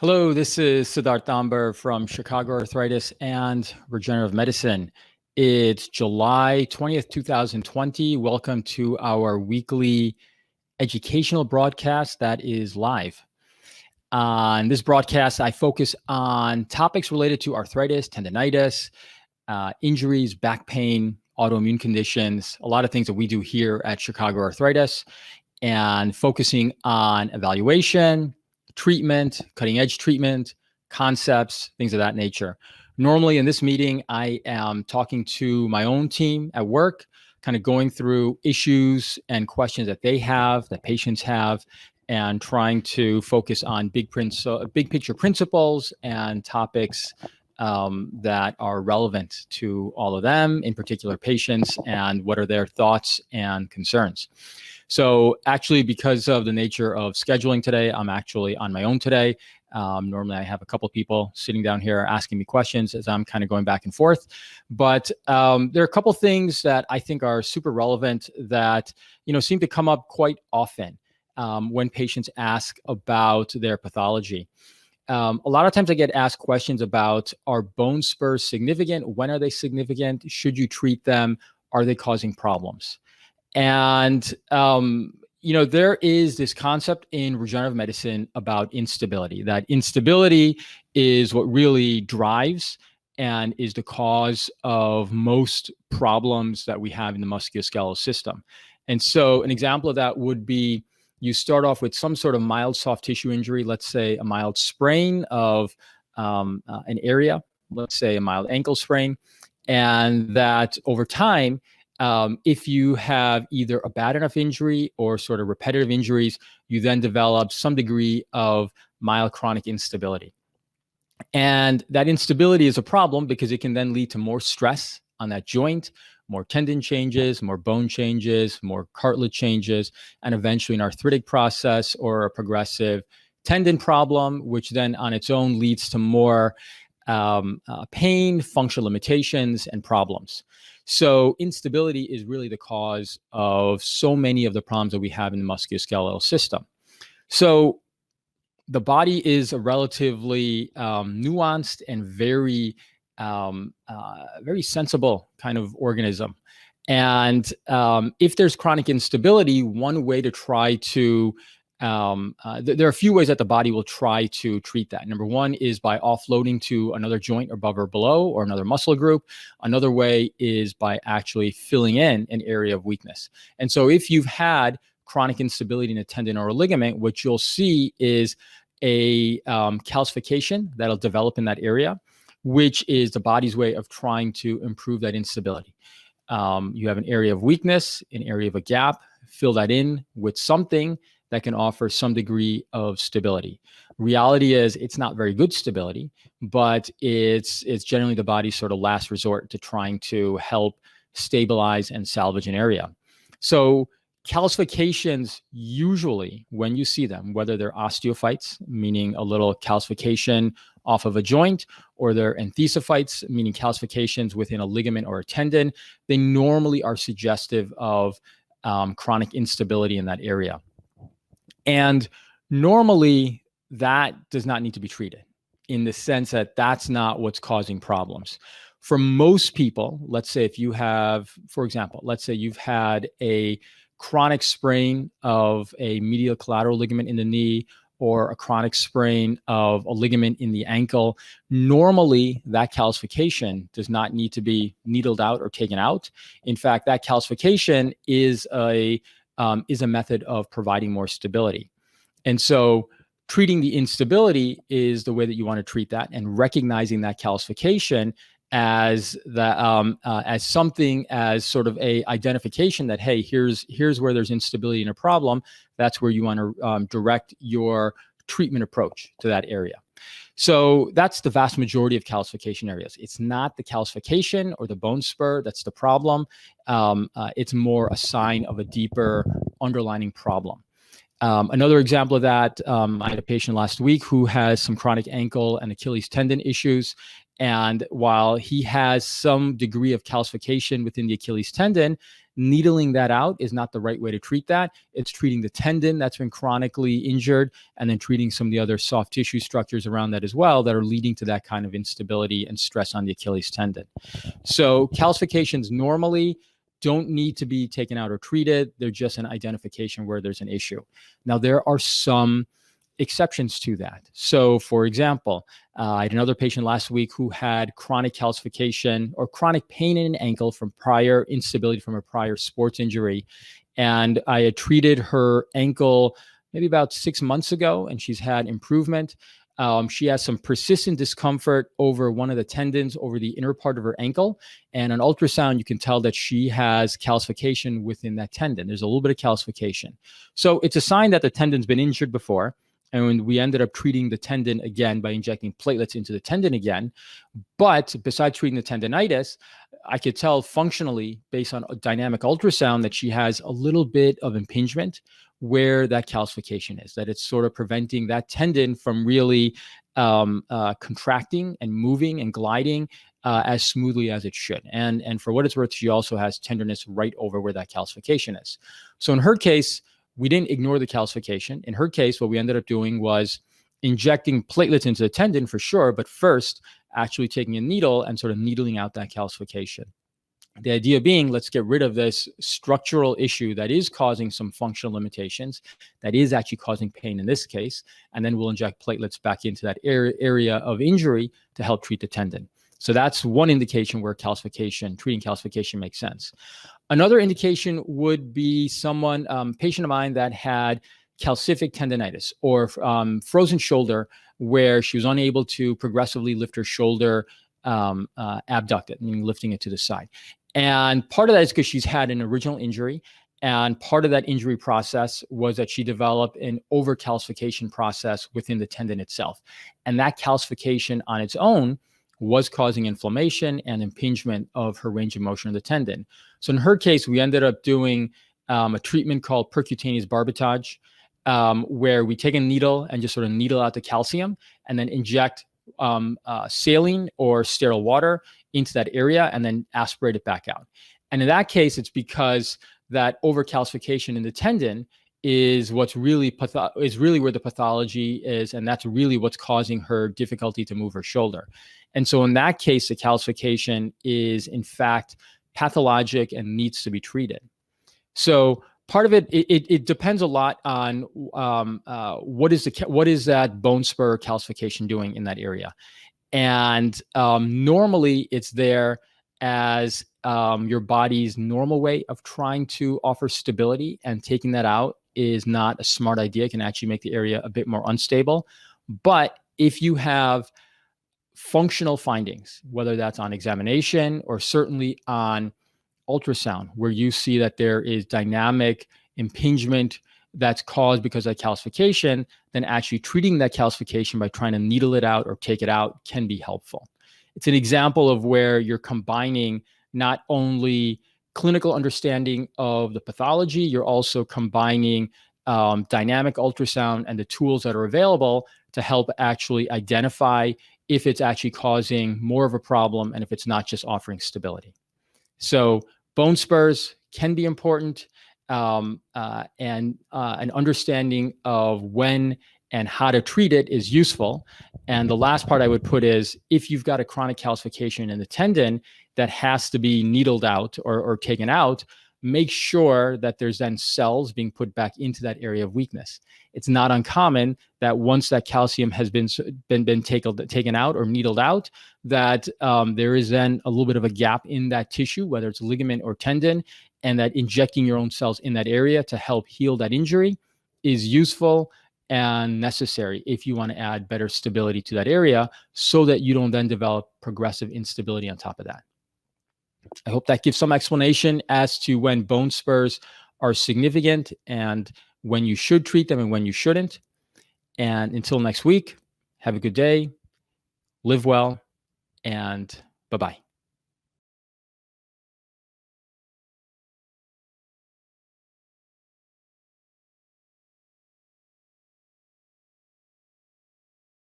Hello, this is Siddharth Damber from Chicago Arthritis and Regenerative Medicine. It's July 20th, 2020. Welcome to our weekly educational broadcast that is live. On this broadcast, I focus on topics related to arthritis, tendinitis, injuries, back pain, autoimmune conditions, a lot of things that we do here at Chicago Arthritis, and focusing on evaluation, treatment, cutting edge treatment, concepts, things of that nature. Normally in this meeting, I am talking to my own team at work, kind of going through issues and questions that they have, that patients have, and trying to focus on big picture principles and topics that are relevant to all of them, in particular patients, and what are their thoughts and concerns. So actually, because of the nature of scheduling today, I'm actually on my own today. Normally I have a couple of people sitting down here asking me questions as I'm kind of going back and forth. But there are a couple of things that I think are super relevant that, seem to come up quite often when patients ask about their pathology. A lot of times I get asked questions about, are bone spurs significant? When are they significant? Should you treat them? Are they causing problems? And, there is this concept in regenerative medicine about instability, that instability is what really drives and is the cause of most problems that we have in the musculoskeletal system. And so an example of that would be you start off with some sort of mild soft tissue injury, let's say a mild sprain of an area, let's say a mild ankle sprain, and that over time, if you have either a bad enough injury or sort of repetitive injuries, you then develop some degree of mild chronic instability. And that instability is a problem because it can then lead to more stress on that joint, more tendon changes, more bone changes, more cartilage changes, and eventually an arthritic process or a progressive tendon problem, which then on its own leads to more pain, functional limitations, and problems. So instability is really the cause of so many of the problems that we have in the musculoskeletal system. So the body is a relatively nuanced and very sensible kind of organism. And if there's chronic instability, one way to try to there are a few ways that the body will try to treat that. Number one is by offloading to another joint above or below or another muscle group. Another way is by actually filling in an area of weakness. And so if you've had chronic instability in a tendon or a ligament, what you'll see is a calcification that'll develop in that area, which is the body's way of trying to improve that instability. You have an area of weakness, an area of a gap, fill that in with something that can offer some degree of stability. Reality is it's not very good stability, but it's generally the body's sort of last resort to trying to help stabilize and salvage an area. So calcifications, usually when you see them, whether they're osteophytes, meaning a little calcification off of a joint, or they're enthesophytes, meaning calcifications within a ligament or a tendon, they normally are suggestive of chronic instability in that area. And normally that does not need to be treated in the sense that that's not what's causing problems. For most people, let's say if you have, for example, let's say you've had a chronic sprain of a medial collateral ligament in the knee or a chronic sprain of a ligament in the ankle, normally that calcification does not need to be needled out or taken out. In fact, that calcification is a method of providing more stability. And so treating the instability is the way that you want to treat that, and recognizing that calcification as something, as sort of a identification that, hey, here's where there's instability and a problem. That's where you want to direct your treatment approach to that area. So that's the vast majority of calcification areas. It's not the calcification or the bone spur that's the problem. It's more a sign of a deeper underlying problem. Another example of that, I had a patient last week who has some chronic ankle and Achilles tendon issues. And while he has some degree of calcification within the Achilles tendon, needling that out is not the right way to treat that. It's treating the tendon that's been chronically injured, and then treating some of the other soft tissue structures around that as well that are leading to that kind of instability and stress on the Achilles tendon. So calcifications normally don't need to be taken out or treated. They're just an identification where there's an issue. Now, there are some exceptions to that. So, for example, I had another patient last week who had chronic calcification or chronic pain in an ankle from prior instability from a prior sports injury. And I had treated her ankle maybe about 6 months ago, and she's had improvement. She has some persistent discomfort over one of the tendons over the inner part of her ankle. And on ultrasound, you can tell that she has calcification within that tendon. There's a little bit of calcification. So it's a sign that the tendon's been injured before. And we ended up treating the tendon again by injecting platelets into the tendon again. But besides treating the tendinitis, I could tell functionally based on a dynamic ultrasound that she has a little bit of impingement where that calcification is, that it's sort of preventing that tendon from really contracting and moving and gliding as smoothly as it should. And for what it's worth, she also has tenderness right over where that calcification is. So in her case, we didn't ignore the calcification. In her case, what we ended up doing was injecting platelets into the tendon for sure, but first actually taking a needle and sort of needling out that calcification. The idea being, let's get rid of this structural issue that is causing some functional limitations, that is actually causing pain in this case, and then we'll inject platelets back into that area of injury to help treat the tendon. So that's one indication where treating calcification makes sense. Another indication would be someone, patient of mine that had calcific tendinitis or frozen shoulder, where she was unable to progressively lift her shoulder abducted, meaning lifting it to the side. And part of that is because she's had an original injury. And part of that injury process was that she developed an overcalcification process within the tendon itself. And that calcification on its own was causing inflammation and impingement of her range of motion of the tendon. So in her case, we ended up doing a treatment called percutaneous barbotage, where we take a needle and just sort of needle out the calcium and then inject saline or sterile water into that area and then aspirate it back out. And in that case, it's because that overcalcification in the tendon is what's really where the pathology is, and that's really what's causing her difficulty to move her shoulder. And so in that case, the calcification is in fact pathologic and needs to be treated. So part of it depends a lot on what is that bone spur calcification doing in that area. And normally it's there as your body's normal way of trying to offer stability, and taking that out is not a smart idea. It can actually make the area a bit more unstable. But if you have functional findings, whether that's on examination or certainly on ultrasound, where you see that there is dynamic impingement that's caused because of calcification, then actually treating that calcification by trying to needle it out or take it out can be helpful. It's an example of where you're combining not only clinical understanding of the pathology, you're also combining dynamic ultrasound and the tools that are available to help actually identify if it's actually causing more of a problem and if it's not just offering stability. So bone spurs can be important, and an understanding of when and how to treat it is useful. And the last part I would put is, if you've got a chronic calcification in the tendon that has to be needled out or taken out, make sure that there's then cells being put back into that area of weakness. It's not uncommon that once that calcium has been taken out or needled out, that there is then a little bit of a gap in that tissue, whether it's ligament or tendon, and that injecting your own cells in that area to help heal that injury is useful and necessary if you want to add better stability to that area, so that you don't then develop progressive instability on top of that. I hope that gives some explanation as to when bone spurs are significant and when you should treat them and when you shouldn't. And until next week, have a good day, live well, and bye-bye.